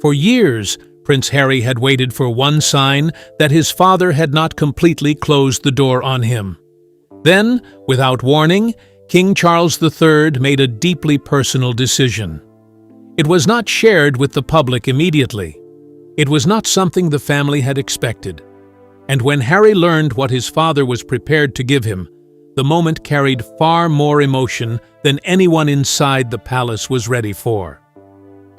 For years, Prince Harry had waited for one sign that his father had not completely closed the door on him. Then, without warning, King Charles III made a deeply personal decision. It was not shared with the public immediately. It was not something the family had expected. And when Harry learned what his father was prepared to give him, the moment carried far more emotion than anyone inside the palace was ready for.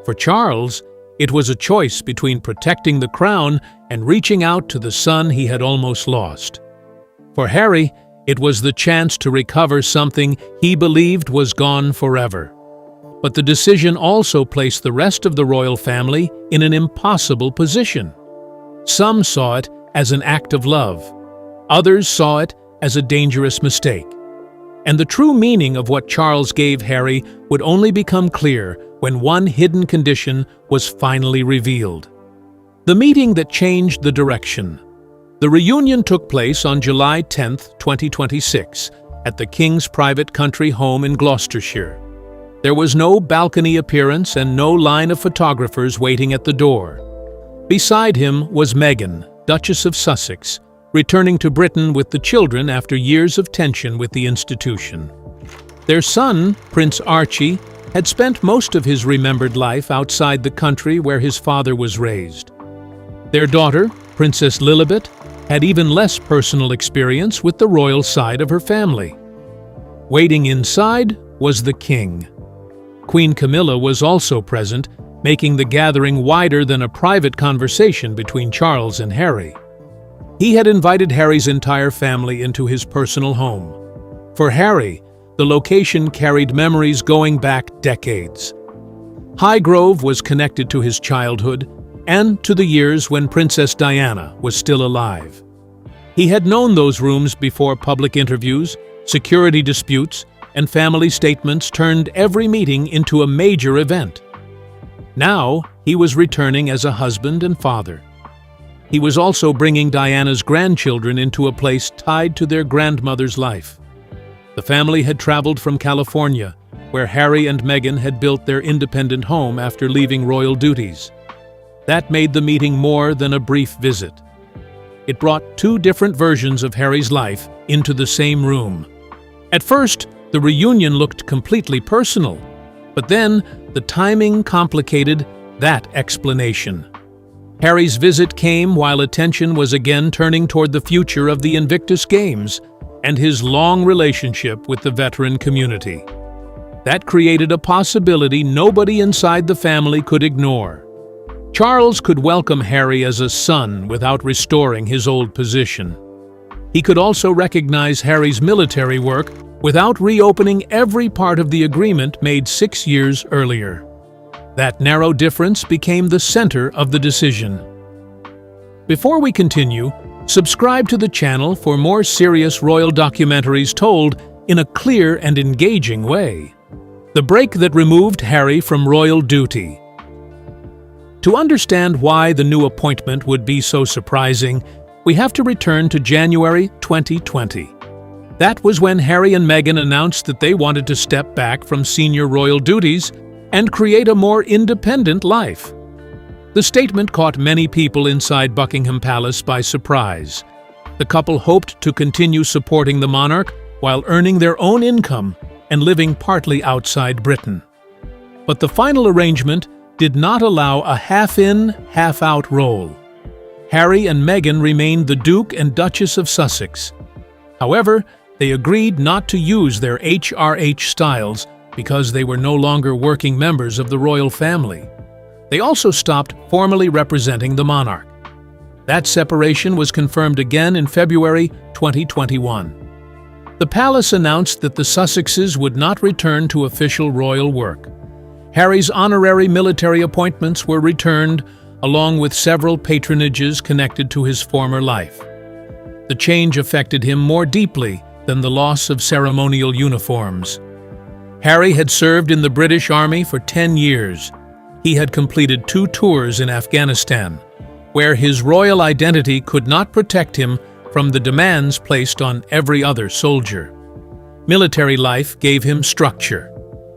For Charles, it was a choice between protecting the crown and reaching out to the son he had almost lost. For Harry, it was the chance to recover something he believed was gone forever. But the decision also placed the rest of the royal family in an impossible position. Some saw it as an act of love. Others saw it as a dangerous mistake. And the true meaning of what Charles gave Harry would only become clear when one hidden condition was finally revealed. The meeting that changed the direction. The reunion took place on July 10, 2026, at the King's private country home in Gloucestershire. There was no balcony appearance and no line of photographers waiting at the door. Beside him was Meghan, Duchess of Sussex, returning to Britain with the children after years of tension with the institution. Their son, Prince Archie, had spent most of his remembered life outside the country where his father was raised. Their daughter, Princess Lilibet, had even less personal experience with the royal side of her family. Waiting inside was the king. Queen Camilla was also present, making the gathering wider than a private conversation between Charles and Harry. He had invited Harry's entire family into his personal home. For Harry, the location carried memories going back decades. Highgrove was connected to his childhood and to the years when Princess Diana was still alive. He had known those rooms before public interviews, security disputes, and family statements turned every meeting into a major event. Now, he was returning as a husband and father. He was also bringing Diana's grandchildren into a place tied to their grandmother's life. The family had traveled from California, where Harry and Meghan had built their independent home after leaving royal duties. That made the meeting more than a brief visit. It brought two different versions of Harry's life into the same room. At first, the reunion looked completely personal, but then the timing complicated that explanation. Harry's visit came while attention was again turning toward the future of the Invictus Games and his long relationship with the veteran community. That created a possibility nobody inside the family could ignore. Charles could welcome Harry as a son without restoring his old position. He could also recognize Harry's military work without reopening every part of the agreement made 6 years earlier. That narrow difference became the center of the decision. Before we continue, subscribe to the channel for more serious royal documentaries told in a clear and engaging way. The break that removed Harry from royal duty. To understand why the new appointment would be so surprising, we have to return to January 2020. That was when Harry and Meghan announced that they wanted to step back from senior royal duties and create a more independent life. The statement caught many people inside Buckingham Palace by surprise. The couple hoped to continue supporting the monarch while earning their own income and living partly outside Britain. But the final arrangement did not allow a half-in, half-out role. Harry and Meghan remained the Duke and Duchess of Sussex. However, they agreed not to use their HRH styles because they were no longer working members of the royal family. They also stopped formally representing the monarch. That separation was confirmed again in February 2021. The palace announced that the Sussexes would not return to official royal work. Harry's honorary military appointments were returned, along with several patronages connected to his former life. The change affected him more deeply than the loss of ceremonial uniforms. Harry had served in the British Army for 10 years. He had completed 2 tours in Afghanistan, where his royal identity could not protect him from the demands placed on every other soldier. Military life gave him structure.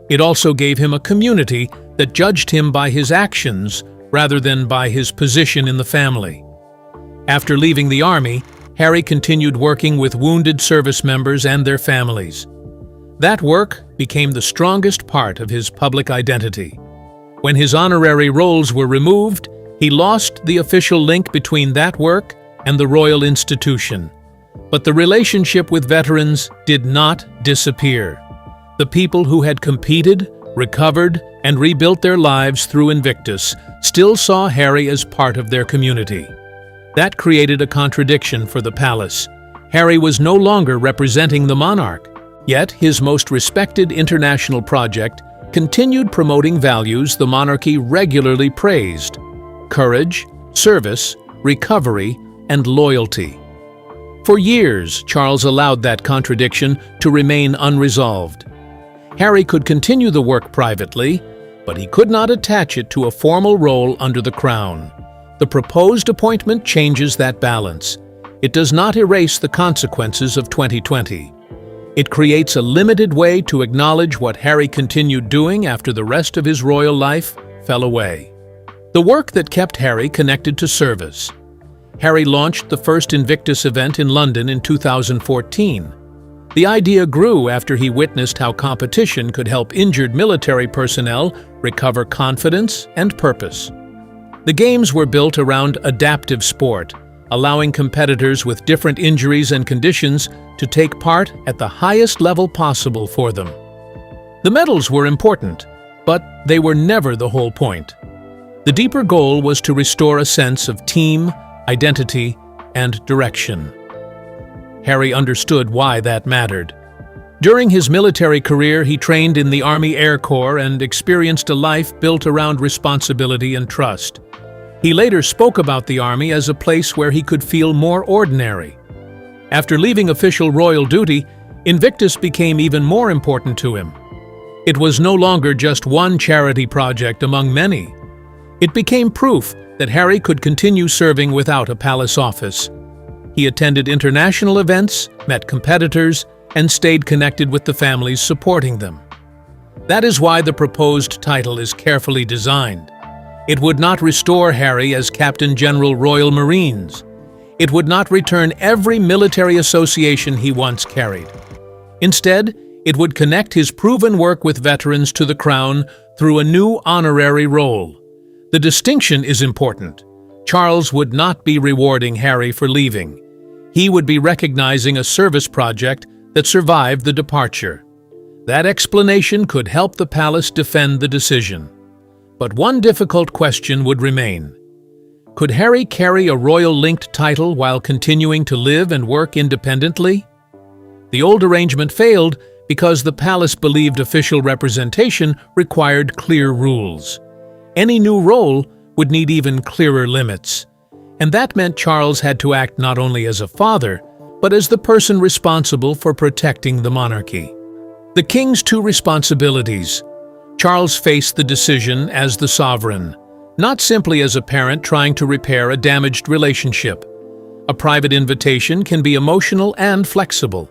It also gave him a community that judged him by his actions rather than by his position in the family. After leaving the army, Harry continued working with wounded service members and their families. That work became the strongest part of his public identity. When his honorary roles were removed, he lost the official link between that work and the royal institution. But the relationship with veterans did not disappear. The people who had competed, recovered, and rebuilt their lives through Invictus still saw Harry as part of their community. That created a contradiction for the palace. Harry was no longer representing the monarch, yet his most respected international project continued promoting values the monarchy regularly praised: courage, service, recovery, and loyalty. For years, Charles allowed that contradiction to remain unresolved. Harry could continue the work privately, but he could not attach it to a formal role under the crown. The proposed appointment changes that balance. It does not erase the consequences of 2020. It creates a limited way to acknowledge what Harry continued doing after the rest of his royal life fell away. The work that kept Harry connected to service. Harry launched the first Invictus event in London in 2014. The idea grew after he witnessed how competition could help injured military personnel recover confidence and purpose. The games were built around adaptive sport, allowing competitors with different injuries and conditions to take part at the highest level possible for them. The medals were important, but they were never the whole point. The deeper goal was to restore a sense of team, identity, and direction. Harry understood why that mattered. During his military career, he trained in the Army Air Corps and experienced a life built around responsibility and trust. He later spoke about the Army as a place where he could feel more ordinary. After leaving official royal duty, Invictus became even more important to him. It was no longer just one charity project among many. It became proof that Harry could continue serving without a palace office. He attended international events, met competitors, and stayed connected with the families supporting them. That is why the proposed title is carefully designed. It would not restore Harry as Captain General Royal Marines. It would not return every military association he once carried. Instead, it would connect his proven work with veterans to the crown through a new honorary role. The distinction is important. Charles would not be rewarding Harry for leaving. He would be recognizing a service project that survived the departure. That explanation could help the palace defend the decision. But one difficult question would remain. Could Harry carry a royal-linked title while continuing to live and work independently? The old arrangement failed because the palace believed official representation required clear rules. Any new role would need even clearer limits. And that meant Charles had to act not only as a father, but as the person responsible for protecting the monarchy. The king's two responsibilities. Charles faced the decision as the sovereign, not simply as a parent trying to repair a damaged relationship. A private invitation can be emotional and flexible.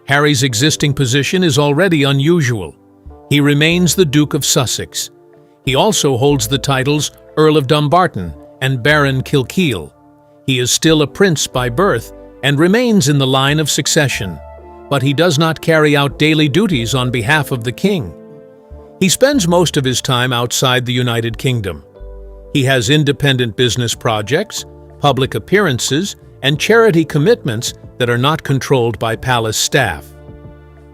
Harry's existing position is already unusual. He remains the Duke of Sussex. He also holds the titles Earl of Dumbarton and Baron Kilkeel. He is still a prince by birth and remains in the line of succession, but he does not carry out daily duties on behalf of the king. He spends most of his time outside the United Kingdom. He has independent business projects, public appearances, and charity commitments that are not controlled by palace staff.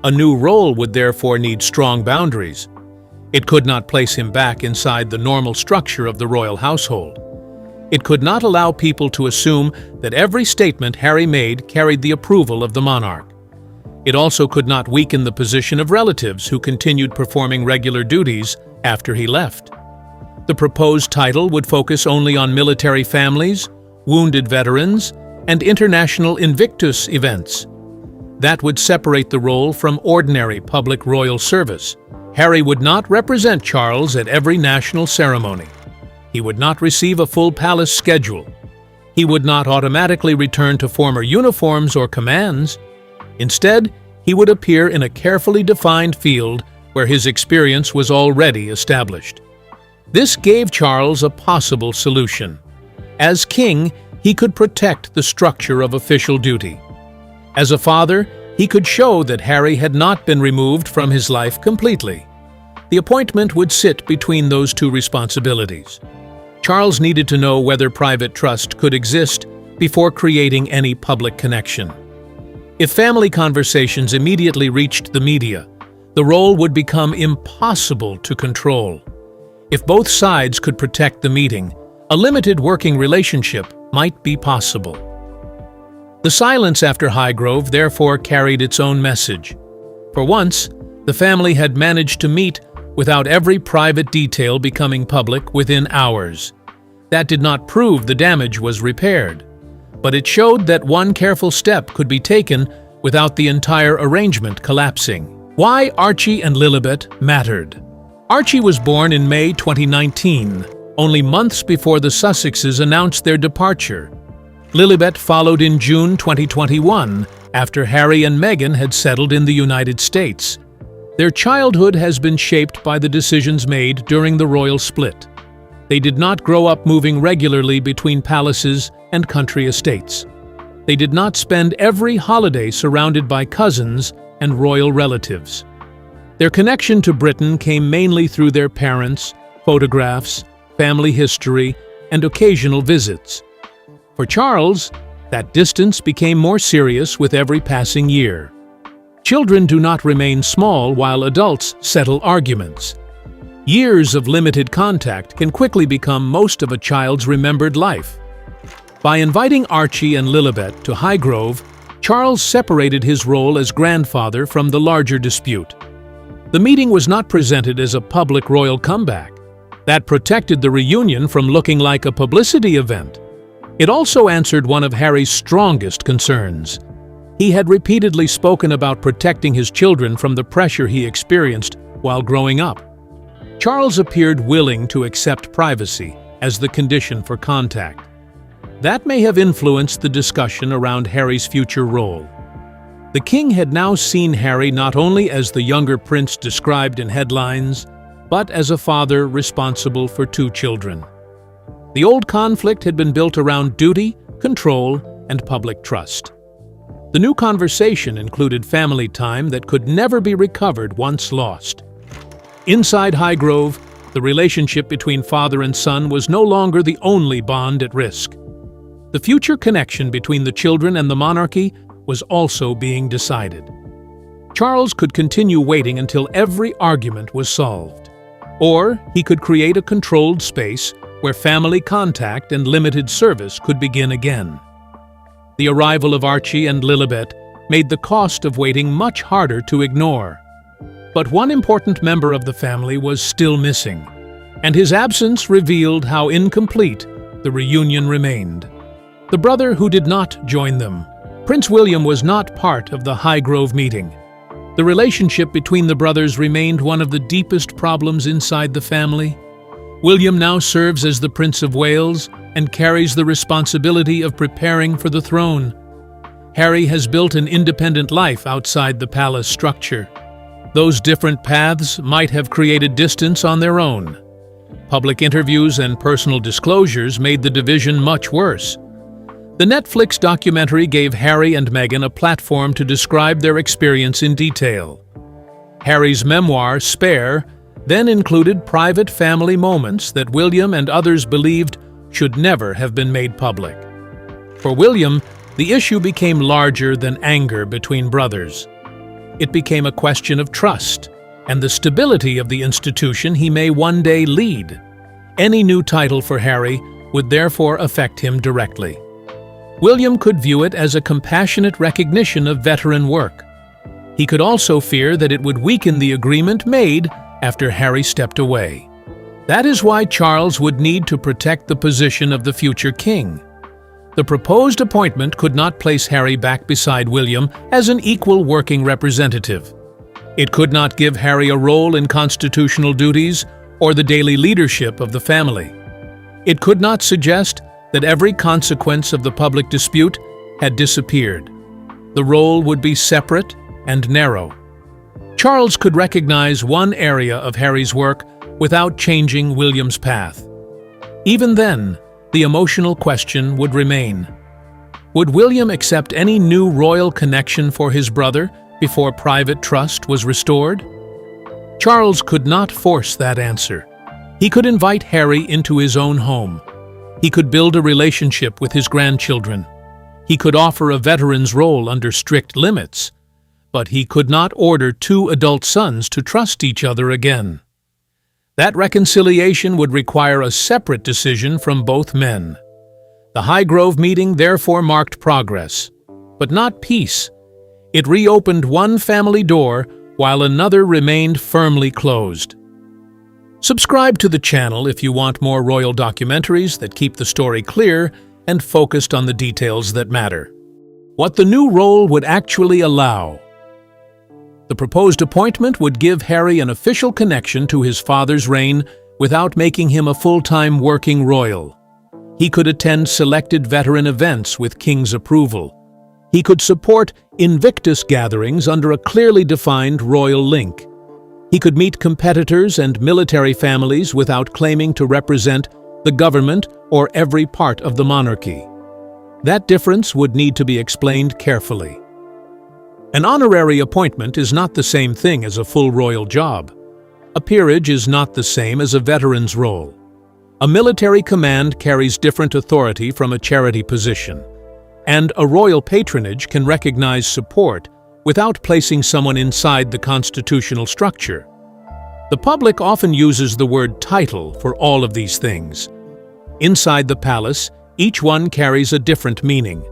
A new role would therefore need strong boundaries. It could not place him back inside the normal structure of the royal household. It could not allow people to assume that every statement Harry made carried the approval of the monarch. It also could not weaken the position of relatives who continued performing regular duties after he left. The proposed title would focus only on military families, wounded veterans, and international Invictus events. That would separate the role from ordinary public royal service. Harry would not represent Charles at every national ceremony. He would not receive a full palace schedule. He would not automatically return to former uniforms or commands. Instead, he would appear in a carefully defined field where his experience was already established. This gave Charles a possible solution. As king, he could protect the structure of official duty. As a father, he could show that Harry had not been removed from his life completely. The appointment would sit between those two responsibilities. Charles needed to know whether private trust could exist before creating any public connection. If family conversations immediately reached the media, the role would become impossible to control. If both sides could protect the meeting, a limited working relationship might be possible. The silence after Highgrove therefore carried its own message. For once, the family had managed to meet without every private detail becoming public within hours. That did not prove the damage was repaired, but it showed that one careful step could be taken without the entire arrangement collapsing. Why Archie and Lilibet mattered. Archie was born in May 2019, only months before the Sussexes announced their departure. Lilibet followed in June 2021, after Harry and Meghan had settled in the United States. Their childhood has been shaped by the decisions made during the royal split. They did not grow up moving regularly between palaces and country estates. They did not spend every holiday surrounded by cousins and royal relatives. Their connection to Britain came mainly through their parents, photographs, family history, and occasional visits. For Charles, that distance became more serious with every passing year. Children do not remain small while adults settle arguments. Years of limited contact can quickly become most of a child's remembered life. By inviting Archie and Lilibet to Highgrove, Charles separated his role as grandfather from the larger dispute. The meeting was not presented as a public royal comeback. That protected the reunion from looking like a publicity event. It also answered one of Harry's strongest concerns. He had repeatedly spoken about protecting his children from the pressure he experienced while growing up. Charles appeared willing to accept privacy as the condition for contact. That may have influenced the discussion around Harry's future role. The king had now seen Harry not only as the younger prince described in headlines, but as a father responsible for 2 children. The old conflict had been built around duty, control, and public trust. The new conversation included family time that could never be recovered once lost. Inside Highgrove, the relationship between father and son was no longer the only bond at risk. The future connection between the children and the monarchy was also being decided. Charles could continue waiting until every argument was solved. Or he could create a controlled space where family contact and limited service could begin again. The arrival of Archie and Lilibet made the cost of waiting much harder to ignore. But one important member of the family was still missing, and his absence revealed how incomplete the reunion remained. The brother who did not join them, Prince William, was not part of the Highgrove meeting. The relationship between the brothers remained one of the deepest problems inside the family. William now serves as the Prince of Wales and carries the responsibility of preparing for the throne. Harry has built an independent life outside the palace structure. Those different paths might have created distance on their own. Public interviews and personal disclosures made the division much worse. The Netflix documentary gave Harry and Meghan a platform to describe their experience in detail. Harry's memoir, Spare, then included private family moments that William and others believed should never have been made public. For William, the issue became larger than anger between brothers. It became a question of trust and the stability of the institution he may one day lead. Any new title for Harry would therefore affect him directly. William could view it as a compassionate recognition of veteran work. He could also fear that it would weaken the agreement made after Harry stepped away. That is why Charles would need to protect the position of the future king. The proposed appointment could not place Harry back beside William as an equal working representative. It could not give Harry a role in constitutional duties or the daily leadership of the family. It could not suggest that every consequence of the public dispute had disappeared. The role would be separate and narrow. Charles could recognize one area of Harry's work without changing William's path. Even then, the emotional question would remain. Would William accept any new royal connection for his brother before private trust was restored? Charles could not force that answer. He could invite Harry into his own home. He could build a relationship with his grandchildren. He could offer a veteran's role under strict limits. But he could not order two adult sons to trust each other again. That reconciliation would require a separate decision from both men. The Highgrove meeting therefore marked progress, but not peace. It reopened one family door while another remained firmly closed. Subscribe to the channel if you want more royal documentaries that keep the story clear and focused on the details that matter. What the new role would actually allow. The proposed appointment would give Harry an official connection to his father's reign without making him a full-time working royal. He could attend selected veteran events with King's approval. He could support Invictus gatherings under a clearly defined royal link. He could meet competitors and military families without claiming to represent the government or every part of the monarchy. That difference would need to be explained carefully. An honorary appointment is not the same thing as a full royal job. A peerage is not the same as a veteran's role. A military command carries different authority from a charity position, and a royal patronage can recognize support without placing someone inside the constitutional structure. The public often uses the word title for all of these things. Inside the palace, each one carries a different meaning.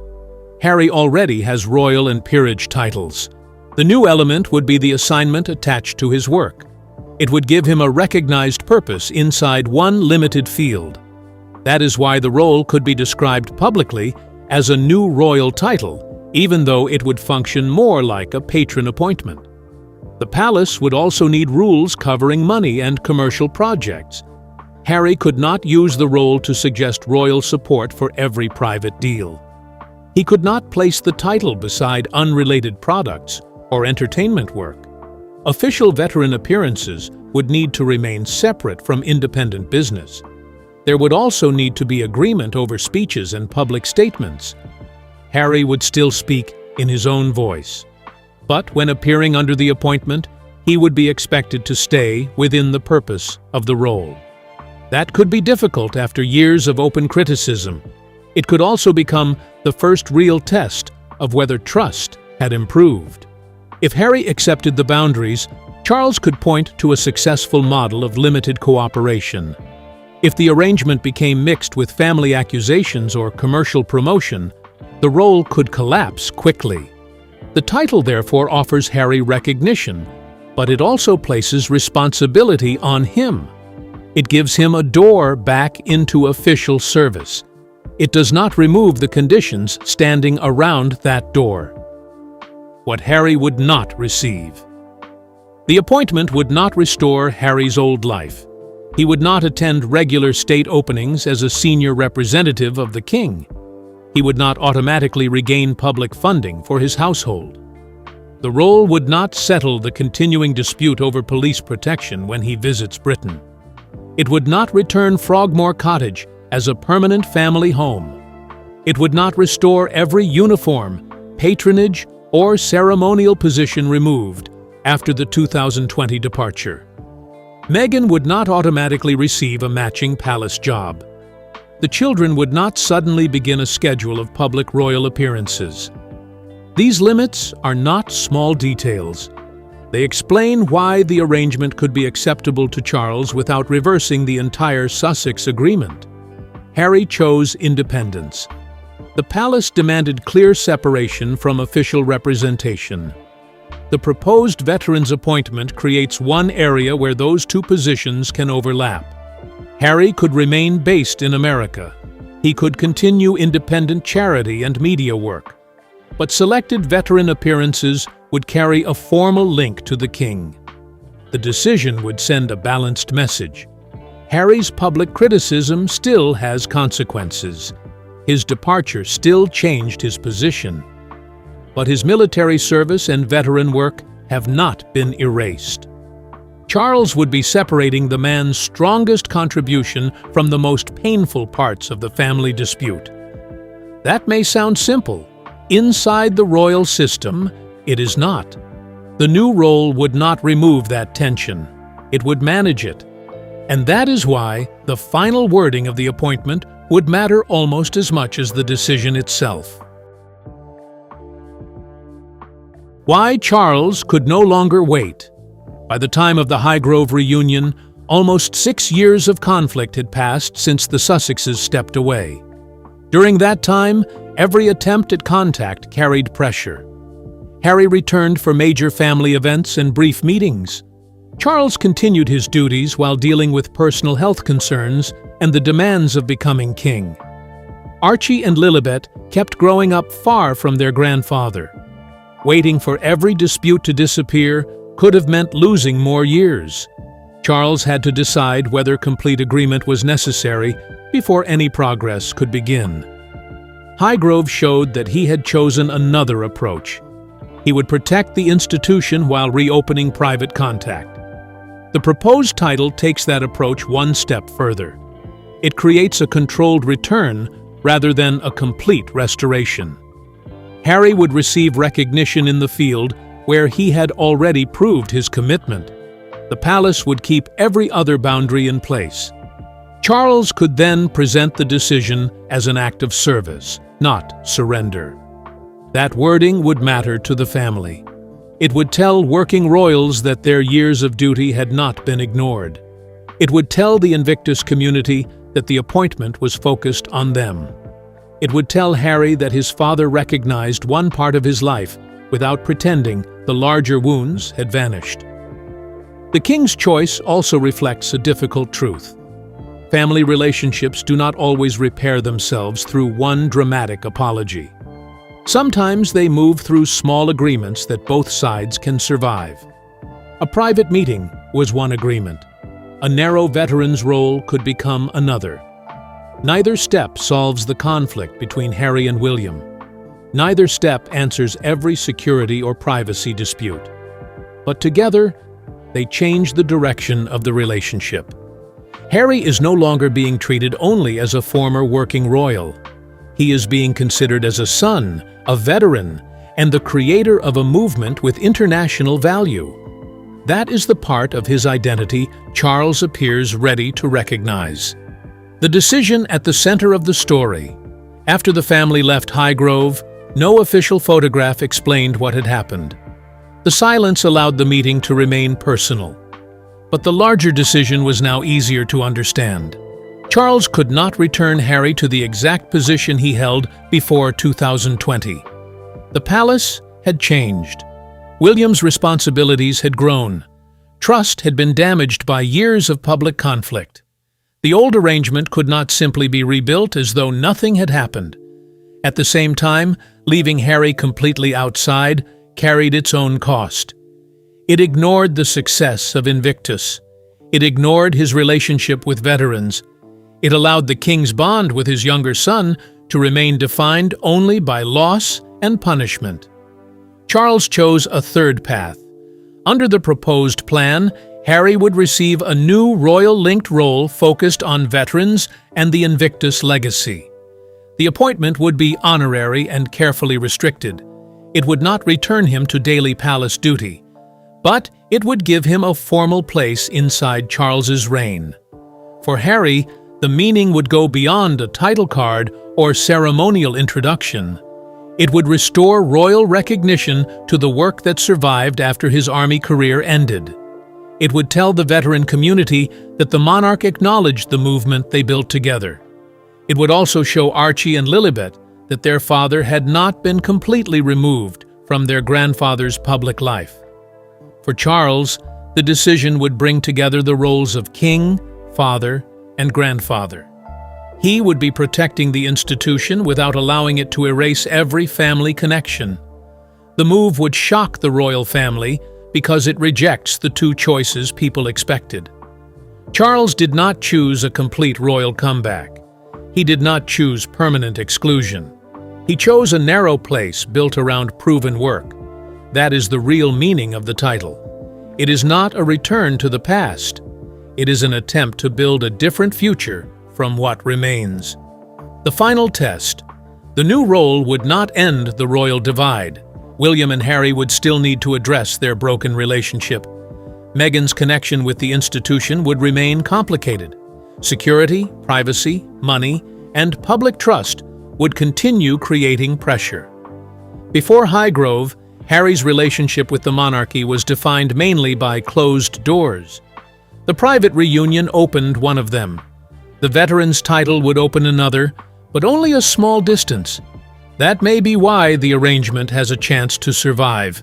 Harry already has royal and peerage titles. The new element would be the assignment attached to his work. It would give him a recognized purpose inside one limited field. That is why the role could be described publicly as a new royal title, even though it would function more like a patron appointment. The palace would also need rules covering money and commercial projects. Harry could not use the role to suggest royal support for every private deal. He could not place the title beside unrelated products or entertainment work. Official veteran appearances would need to remain separate from independent business. There would also need to be agreement over speeches and public statements. Harry would still speak in his own voice. But when appearing under the appointment, he would be expected to stay within the purpose of the role. That could be difficult after years of open criticism. It could also become the first real test of whether trust had improved. If Harry accepted the boundaries, Charles could point to a successful model of limited cooperation. If the arrangement became mixed with family accusations or commercial promotion, the role could collapse quickly. The title therefore offers Harry recognition, but it also places responsibility on him. It gives him a door back into official service. It does not remove the conditions standing around that door. What Harry would not receive. The appointment would not restore Harry's old life. He would not attend regular state openings as a senior representative of the king. He would not automatically regain public funding for his household. The role would not settle the continuing dispute over police protection when he visits Britain. It would not return Frogmore Cottage as a permanent family home. It would not restore every uniform, patronage, or ceremonial position removed after the 2020 departure. Meghan would not automatically receive a matching palace job. The children would not suddenly begin a schedule of public royal appearances. These limits are not small details. They explain why the arrangement could be acceptable to Charles without reversing the entire Sussex agreement. Harry chose independence. The palace demanded clear separation from official representation. The proposed veteran's appointment creates one area where those two positions can overlap. Harry could remain based in America. He could continue independent charity and media work. But selected veteran appearances would carry a formal link to the king. The decision would send a balanced message. Harry's public criticism still has consequences. His departure still changed his position. But his military service and veteran work have not been erased. Charles would be separating the man's strongest contribution from the most painful parts of the family dispute. That may sound simple. Inside the royal system, it is not. The new role would not remove that tension. It would manage it. And that is why the final wording of the appointment would matter almost as much as the decision itself. Why Charles could no longer wait. By the time of the Highgrove reunion, almost 6 years of conflict had passed since the Sussexes stepped away. During that time, every attempt at contact carried pressure. Harry returned for major family events and brief meetings. Charles continued his duties while dealing with personal health concerns and the demands of becoming king. Archie and Lilibet kept growing up far from their grandfather. Waiting for every dispute to disappear could have meant losing more years. Charles had to decide whether complete agreement was necessary before any progress could begin. Highgrove showed that he had chosen another approach. He would protect the institution while reopening private contact. The proposed title takes that approach one step further. It creates a controlled return rather than a complete restoration. Harry would receive recognition in the field where he had already proved his commitment. The palace would keep every other boundary in place. Charles could then present the decision as an act of service, not surrender. That wording would matter to the family. It would tell working royals that their years of duty had not been ignored. It would tell the Invictus community that the appointment was focused on them. It would tell Harry that his father recognized one part of his life without pretending the larger wounds had vanished. The king's choice also reflects a difficult truth. Family relationships do not always repair themselves through one dramatic apology. Sometimes they move through small agreements that both sides can survive. A private meeting was one agreement. A narrow veteran's role could become another. Neither step solves the conflict between Harry and William. Neither step answers every security or privacy dispute. But together, they change the direction of the relationship. Harry is no longer being treated only as a former working royal. He is being considered as a son, a veteran, and the creator of a movement with international value. That is the part of his identity Charles appears ready to recognize. The decision at the center of the story. After the family left Highgrove, no official photograph explained what had happened. The silence allowed the meeting to remain personal. But the larger decision was now easier to understand. Charles could not return Harry to the exact position he held before 2020. The palace had changed. William's responsibilities had grown. Trust had been damaged by years of public conflict. The old arrangement could not simply be rebuilt as though nothing had happened. At the same time, leaving Harry completely outside carried its own cost. It ignored the success of Invictus. It ignored his relationship with veterans. It allowed the king's bond with his younger son to remain defined only by loss and punishment. Charles chose a third path. Under the proposed plan, Harry would receive a new royal-linked role focused on veterans and the Invictus legacy. The appointment would be honorary and carefully restricted. It would not return him to daily palace duty, but it would give him a formal place inside Charles's reign. For Harry, the meaning would go beyond a title card or ceremonial introduction. It would restore royal recognition to the work that survived after his army career ended. It would tell the veteran community that the monarch acknowledged the movement they built together. It would also show Archie and Lilibet that their father had not been completely removed from their grandfather's public life. For Charles, the decision would bring together the roles of king, father, and grandfather. He would be protecting the institution without allowing it to erase every family connection. The move would shock the royal family because it rejects the two choices people expected. Charles did not choose a complete royal comeback. He did not choose permanent exclusion. He chose a narrow place built around proven work. That is the real meaning of the title. It is not a return to the past. It is an attempt to build a different future from what remains. The final test. The new role would not end the royal divide. William and Harry would still need to address their broken relationship. Meghan's connection with the institution would remain complicated. Security, privacy, money, and public trust would continue creating pressure. Before Highgrove, Harry's relationship with the monarchy was defined mainly by closed doors. The private reunion opened one of them. The veteran's title would open another, but only a small distance. That may be why the arrangement has a chance to survive.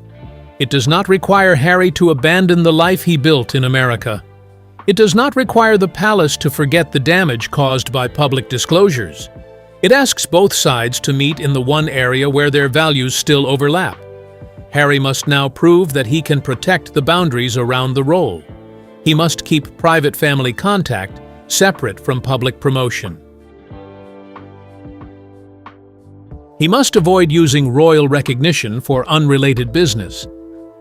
It does not require Harry to abandon the life he built in America. It does not require the palace to forget the damage caused by public disclosures. It asks both sides to meet in the one area where their values still overlap. Harry must now prove that he can protect the boundaries around the role. He must keep private family contact separate from public promotion. He must avoid using royal recognition for unrelated business.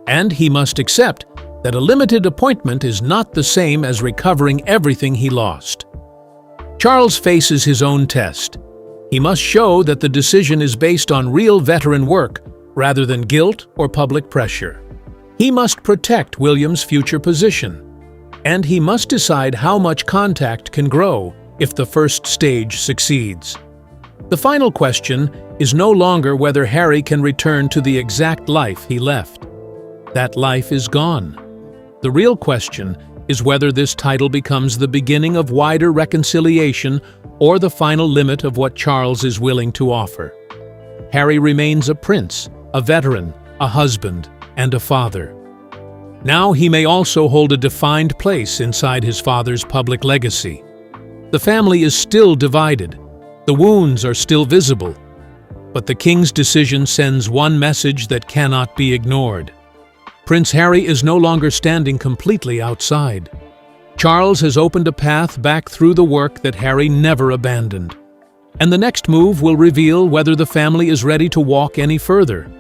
And he must accept that a limited appointment is not the same as recovering everything he lost. Charles faces his own test. He must show that the decision is based on real veteran work rather than guilt or public pressure. He must protect William's future position. And he must decide how much contact can grow if the first stage succeeds. The final question is no longer whether Harry can return to the exact life he left. That life is gone. The real question is whether this title becomes the beginning of wider reconciliation or the final limit of what Charles is willing to offer. Harry remains a prince, a veteran, a husband, and a father. Now he may also hold a defined place inside his father's public legacy. The family is still divided. The wounds are still visible. But the king's decision sends one message that cannot be ignored. Prince Harry is no longer standing completely outside. Charles has opened a path back through the work that Harry never abandoned. And the next move will reveal whether the family is ready to walk any further.